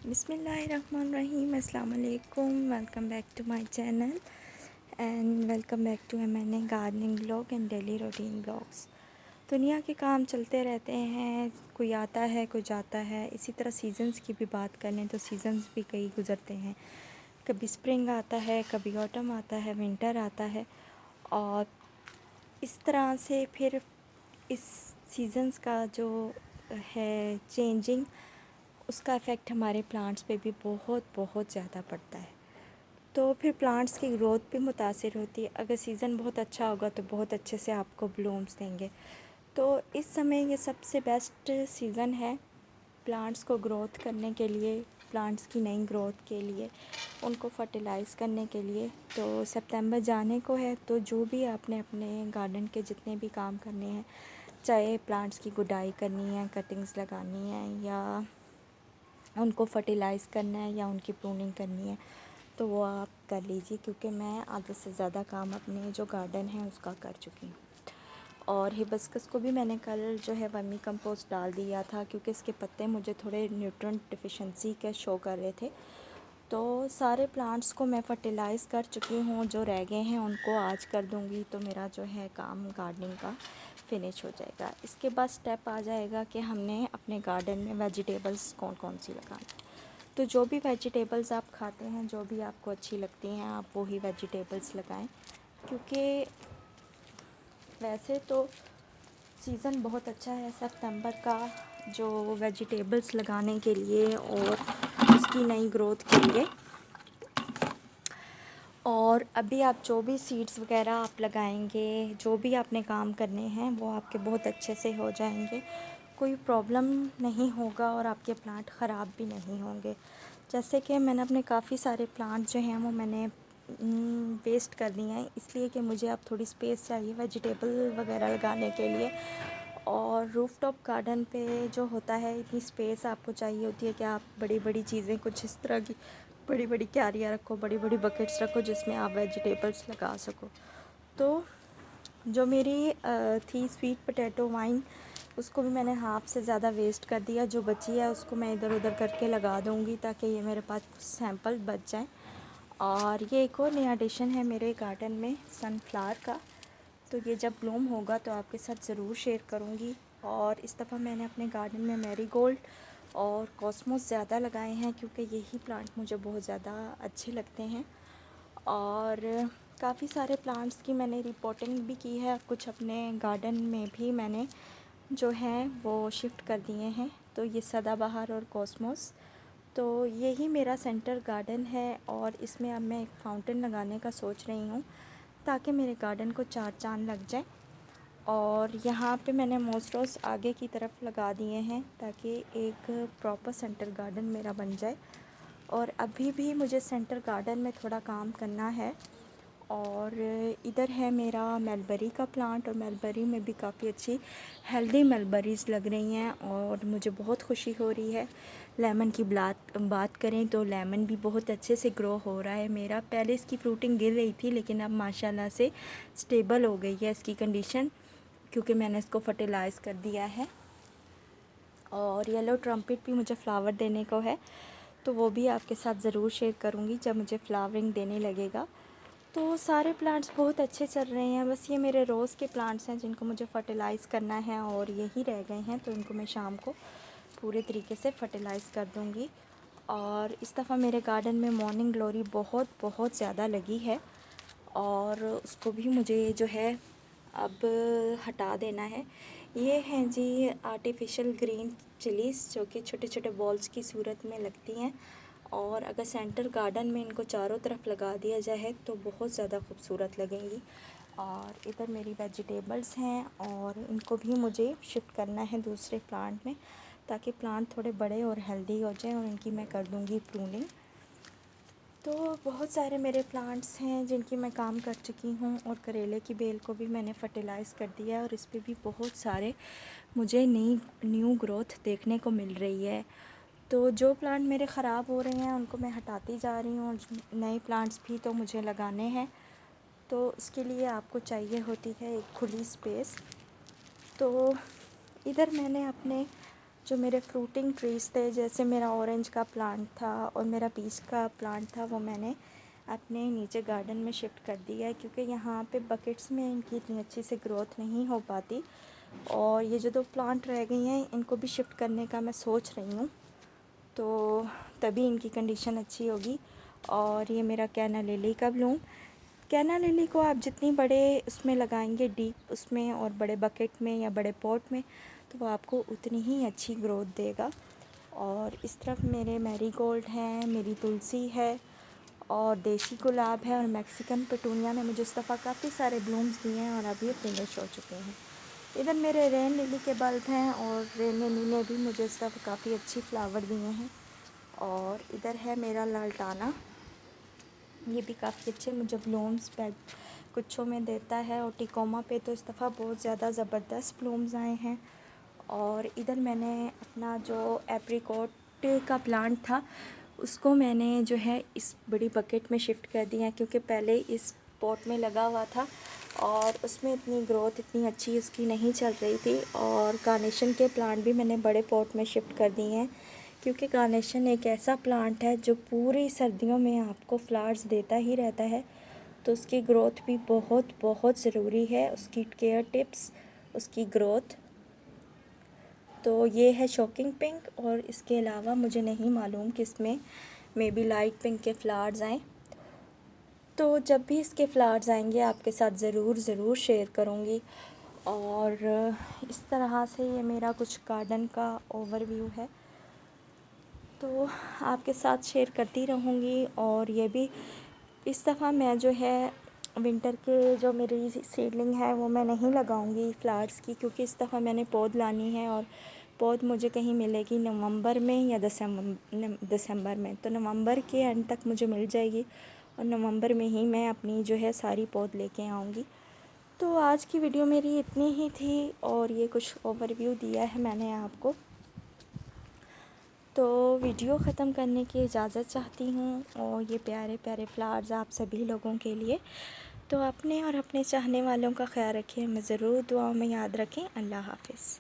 بسم اللہ الرحمن الرحیم. السلام علیکم. Welcome back to my channel and welcome back to میں نے gardening blog and daily routine blogs. دنیا کے کام چلتے رہتے ہیں، کوئی آتا ہے کوئی جاتا ہے. اسی طرح سیزنز کی بھی بات کر لیں تو سیزنز بھی کئی گزرتے ہیں. کبھی اسپرنگ آتا ہے، کبھی آٹم آتا ہے، ونٹر آتا ہے، اور اس طرح سے پھر اس سیزنز کا جو ہے چینجنگ، اس کا افیکٹ ہمارے پلانٹس پہ بھی بہت بہت زیادہ پڑتا ہے. تو پھر پلانٹس کی گروتھ بھی متاثر ہوتی ہے. اگر سیزن بہت اچھا ہوگا تو بہت اچھے سے آپ کو بلومس دیں گے. تو اس سمے یہ سب سے بیسٹ سیزن ہے پلانٹس کو گروتھ کرنے کے لیے، پلانٹس کی نئی گروتھ کے لیے، ان کو فرٹیلائز کرنے کے لیے. تو سپتمبر جانے کو ہے، تو جو بھی آپ نے اپنے گارڈن کے جتنے بھی کام کرنے ہیں، چاہے پلانٹس کی گڈائی کرنی ہے، کٹنگز لگانی ہے، یا ان کو فرٹیلائز کرنا ہے، یا ان کی پروننگ کرنی ہے، تو وہ آپ کر لیجیے. کیونکہ میں آدھے سے زیادہ کام اپنے جو گارڈن ہے اس کا کر چکی ہوں. اور ہیبسکس کو بھی میں نے کل جو ہے ورمی کمپوسٹ ڈال دیا تھا، کیونکہ اس کے پتے مجھے تھوڑے نیوٹرنٹ ڈیفیشنسی کے شو کر رہے تھے. تو سارے پلانٹس کو میں فرٹیلائز کر چکی ہوں. جو رہ گئے ہیں ان کو آج کر دوں گی، تو میرا جو ہے کام گارڈننگ کا فنش ہو جائے گا. اس کے بعد سٹیپ آ جائے گا کہ ہم نے اپنے گارڈن میں ویجیٹیبلس کون کون سی لگانی. تو جو بھی ویجیٹیبلس آپ کھاتے ہیں، جو بھی آپ کو اچھی لگتی ہیں، آپ وہی ویجیٹیبلس لگائیں. کیونکہ ویسے تو سیزن بہت اچھا ہے ستمبر کا، جو ویجیٹیبلس لگانے کے لیے اور اس کی نئی گروتھ کے لیے. اور ابھی آپ جو بھی سیڈز وغیرہ آپ لگائیں گے، جو بھی آپ نے کام کرنے ہیں، وہ آپ کے بہت اچھے سے ہو جائیں گے. کوئی پرابلم نہیں ہوگا اور آپ کے پلانٹ خراب بھی نہیں ہوں گے. جیسے کہ میں نے اپنے کافی سارے پلانٹ جو ہیں وہ میں نے ویسٹ کر دیے ہیں، اس لیے کہ مجھے اب تھوڑی اسپیس چاہیے ویجیٹیبل وغیرہ لگانے کے لیے. اور روف ٹاپ گارڈن پہ جو ہوتا ہے، اتنی اسپیس آپ کو چاہیے ہوتی ہے کہ آپ بڑی بڑی چیزیں، کچھ اس طرح کی بڑی بڑی کیاریاں رکھو، بڑی بڑی بکٹس رکھو، جس میں آپ ویجیٹیبلس لگا سکو. تو جو میری تھی سویٹ پوٹیٹو وائن، اس کو بھی میں نے ہاف سے زیادہ ویسٹ کر دیا. جو بچی ہے اس کو میں ادھر ادھر کر کے لگا دوں گی، تاکہ یہ میرے پاس کچھ سیمپل بچ جائیں. اور یہ ایک اور نیا ایڈیشن ہے میرے گارڈن میں سن فلاور کا. تو یہ جب بلوم ہوگا تو آپ کے ساتھ ضرور شیئر کروں گی. اور اس دفعہ میں نے اپنے گارڈن میں میری گولڈ اور کوسموس زیادہ لگائے ہیں، کیونکہ یہی پلانٹ مجھے بہت زیادہ اچھے لگتے ہیں. اور کافی سارے پلانٹس کی میں نے ریپوٹنگ بھی کی ہے، کچھ اپنے گارڈن میں بھی میں نے جو ہیں وہ شفٹ کر دیے ہیں. تو یہ سدا بہار اور کوسموس، تو یہی میرا سینٹر گارڈن ہے. اور اس میں اب میں ایک فاؤنٹین لگانے کا سوچ رہی ہوں، تاکہ میرے گارڈن کو چار چاند لگ جائیں. اور یہاں پہ میں نے موسروس آگے کی طرف لگا دیے ہیں، تاکہ ایک پراپر سینٹر گارڈن میرا بن جائے. اور ابھی بھی مجھے سینٹر گارڈن میں تھوڑا کام کرنا ہے. اور ادھر ہے میرا میلبری کا پلانٹ، اور میلبری میں بھی کافی اچھی ہیلدی میلبریز لگ رہی ہیں، اور مجھے بہت خوشی ہو رہی ہے. لیمن کی بات کریں تو لیمن بھی بہت اچھے سے گرو ہو رہا ہے میرا. پہلے اس کی فروٹنگ گر رہی تھی، لیکن اب ماشاءاللہ سے سٹیبل ہو گئی ہے اس کی کنڈیشن، کیونکہ میں نے اس کو فرٹیلائز کر دیا ہے. اور یلو ٹرمپٹ بھی مجھے فلاور دینے کو ہے، تو وہ بھی آپ کے ساتھ ضرور شیئر کروں گی جب مجھے فلاورنگ دینے لگے گا. تو سارے پلانٹس بہت اچھے چل رہے ہیں. بس یہ میرے روز کے پلانٹس ہیں جن کو مجھے فرٹیلائز کرنا ہے، اور یہی رہ گئے ہیں، تو ان کو میں شام کو پورے طریقے سے فرٹیلائز کر دوں گی. اور اس دفعہ میرے گارڈن میں مارننگ گلوری بہت بہت زیادہ لگی ہے، اور اس کو بھی مجھے جو ہے اب ہٹا دینا ہے. یہ ہیں جی آرٹیفیشل گرین چلیز، جو کہ چھوٹے چھوٹے بالز کی صورت میں لگتی ہیں. اور اگر سینٹر گارڈن میں ان کو چاروں طرف لگا دیا جائے تو بہت زیادہ خوبصورت لگیں گی. اور ادھر میری ویجیٹیبلس ہیں، اور ان کو بھی مجھے شفٹ کرنا ہے دوسرے پلانٹ میں، تاکہ پلانٹ تھوڑے بڑے اور ہیلدی ہو جائیں، اور ان کی میں کر دوں گی پروننگ. تو بہت سارے میرے پلانٹس ہیں جن کی میں کام کر چکی ہوں. اور کریلے کی بیل کو بھی میں نے فرٹیلائز کر دیا ہے، اور اس پہ بھی بہت سارے مجھے نیو گروتھ دیکھنے کو مل رہی ہے. تو جو پلانٹ میرے خراب ہو رہے ہیں ان کو میں ہٹاتی جا رہی ہوں، اور نئے پلانٹس بھی تو مجھے لگانے ہیں. تو اس کے لیے آپ کو چاہیے ہوتی ہے ایک کھلی اسپیس. تو ادھر میں نے اپنے جو میرے فروٹنگ ٹریز تھے، جیسے میرا اورنج کا پلانٹ تھا اور میرا پیچ کا پلانٹ تھا، وہ میں نے اپنے نیچے گارڈن میں شفٹ کر دیا ہے، کیونکہ یہاں پہ بکٹس میں ان کی اتنی اچھی سے گروتھ نہیں ہو پاتی، اور یہ جو 2 پلانٹ رہ گئی ہیں ان کو بھی شفٹ کرنے کا میں سوچ رہی ہوں، تو تبھی ان کی کنڈیشن اچھی ہوگی۔ اور یہ میرا کینا للی کا بلوم، کینا للی کو آپ جتنی بڑے اس میں لگائیں گے، ڈیپ اس میں اور بڑے بکٹ میں یا بڑے پوٹ میں، تو وہ آپ کو اتنی ہی اچھی گروتھ دے گا۔ اور اس طرف میرے میری گولڈ ہیں، میری تلسی ہے اور دیسی گلاب ہے، اور میکسیکن پٹونیا نے مجھے اس دفعہ کافی سارے بلومز دیے ہیں اور ابھی فنش ہو چکے ہیں۔ ادھر میرے رین للی کے بلب ہیں، اور رین للی نے بھی مجھے اس دفعہ کافی اچھی فلاور دیے ہیں۔ اور ادھر ہے میرا لالٹانا، یہ بھی کافی اچھے مجھے بلومز کچھوں میں دیتا ہے، اور ٹیکوما پہ تو اس دفعہ بہت زیادہ زبردست بلومز آئے ہیں۔ اور ادھر میں نے اپنا جو ایپریکوٹ کا پلانٹ تھا اس کو میں نے جو ہے اس بڑی بکٹ میں شفٹ کر دیا ہے، کیونکہ پہلے اس پوٹ میں لگا ہوا تھا اور اس میں اتنی گروتھ اتنی اچھی اس کی نہیں چل رہی تھی، اور کارنیشن کے پلانٹ بھی میں نے بڑے پوٹ میں شفٹ کر دیے ہیں، کیونکہ کارنیشن ایک ایسا پلانٹ ہے جو پوری سردیوں میں آپ کو فلاورز دیتا ہی رہتا ہے، تو اس کی گروتھ بھی بہت بہت ضروری ہے، اس کی کیئر ٹپس، اس کی گروتھ۔ تو یہ ہے شوکنگ پنک، اور اس کے علاوہ مجھے نہیں معلوم کہ اس میں بھی لائٹ پنک کے فلاورز آئیں، تو جب بھی اس کے فلاورز آئیں گے آپ کے ساتھ ضرور شیئر کروں گی۔ اور اس طرح سے یہ میرا کچھ گارڈن کا اوور ویو ہے، تو آپ کے ساتھ شیئر کرتی رہوں گی۔ اور یہ بھی اس دفعہ میں جو ہے ونٹر کے جو میری سیڈلنگ ہے وہ میں نہیں لگاؤں گی فلاورز کی، کیونکہ اس دفعہ میں نے پود لانی ہے، اور پود مجھے کہیں ملے گی نومبر میں یا دسمبر میں، تو نومبر کے اینڈ تک مجھے مل جائے گی، اور نومبر میں ہی میں اپنی جو ہے ساری پود لے کے آؤں گی۔ تو آج کی ویڈیو میری اتنی ہی تھی، اور یہ کچھ اوور ویو دیا ہے میں نے آپ کو، تو ویڈیو ختم کرنے کی اجازت چاہتی ہوں، اور یہ پیارے پیارے فلاورز آپ سبھی لوگوں کے لیے، تو اپنے اور اپنے چاہنے والوں کا خیال رکھیں، ہمیں ضرور دعاؤں میں یاد رکھیں۔ اللہ حافظ۔